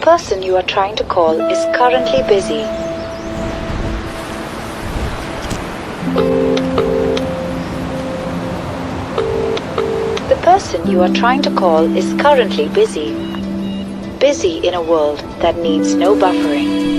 person you are trying to call is currently busy. The person you are trying to call is currently busy. Busy in a world that needs no buffering.